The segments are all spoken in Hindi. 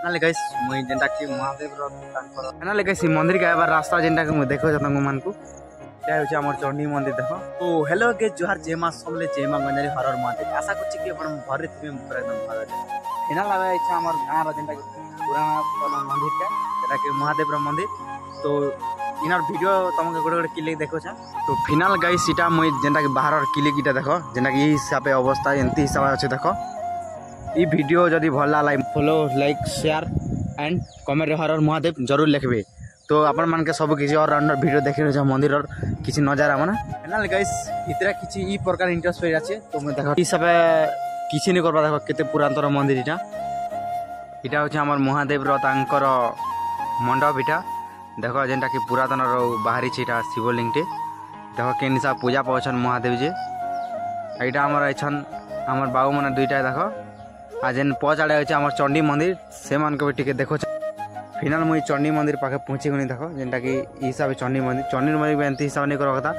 फाइनली गाइस मुई जेंटा कि महादेव रो तांकर फाइनली गाइस मंदिर के आबार रास्ता जेंटा कि मु देखो जतंग मान को क्या होचे हमर चंडी मंदिर देखो। तो हेलो के जोहार जय मां समले जय मां गंजारी हरर महादेव आशा करछि कि अपन भरे थि पूरा एकदम भरे इना लागे इच्छा हमर गां रो जेंटा पुराना मंदिर के जेटा कि महादेव रो मंदिर। तो इनार वीडियो तुमके गोटे गोटे क्लिक देखो छा। तो फाइनल गाइस सीटा मुई जेंटा कि बाहर क्लिक इटा देखो जेंटा कि हिसाब पे अवस्था एंती हिसाब अछि देखो। ई वीडियो जदि भल like follow like share and comment horror Mahadev जरूर लिखबे। तो अपन मान के सब किसी और अंडर वीडियो देखे छ मंदिर और किसी नजारा माने फाइनल गाइस इतरा किसी ई प्रकार इंटरेस्ट होई जाचे। तो मैं देखो हिसाब पे किसी नहीं करबा देखो केते पुरातन मंदिर इटा होचे हमर महादेव रो तांकर मंडप इटा देखो जेंटा कि पुरातन रो बाहरी छिटा शिवलिंग टे देखो के निसा पूजा पाछन महादेव जी एटा हमर अछन हमर बाबू माने दुईटा देखो आ जेन पचाड़े अच्छे आम चंडी मंदिर से मान को भी टिके देखो। फाइनल मुई चंडी मंदिर पाखे पहुँची गनी देखो जेनटा कि हिसाब से चंडी मंदिर भी एंती हिसाब नहीं करा कथा।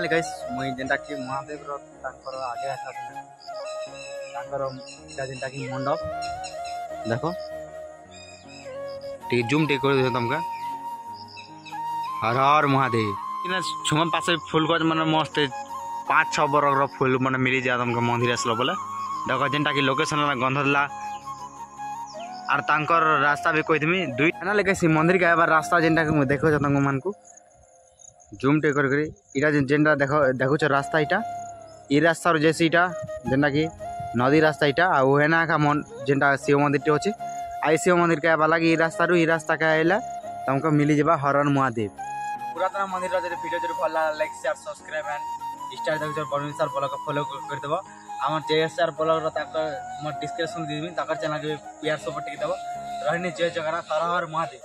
गाइस मुई जेनटा कि महादेव रो तांकर आगे आसा तांकर जेनटा कि मंडप देखो जूम टे कर तुमका हर हर महादेव इन छुम पास फूल गज मैंने मस्त 5-6 बरग फूल मैंने मिली जाए तुमको मंदिर आसलो बोले देखो जेनटा कि लोकेशन गंधला और तांकर रास्ता भी कहमी दुई ना लेके मंदिर के आबार रास्ता जेनटा कि देखो तुम मान को जूम टे कर इटा जेनटा देखो देखो रास्ता इटा ई रास्ता जैसे इटा जेनटा कि नदी रास्ता इटा आना का जेनटा शिव मंदिर टे अच्छे आई शिव मंदिर के आबा लगी रास्ता रू रास्ता का आइला तुमको मिली जाबा हरन महादेव पुरातन मंदिर रो वीडियो जो भल like share subscribe and star देखो परमेश्वर ब्लॉग को फॉलो कर देबो हमर जेएसआर ब्लॉग रो ताकर डिस्क्रिप्शन दे देबी ताकर चैनल के प्यार सपोर्ट टिक देबो रहनी जय जगन्नाथ हर हर महादेव।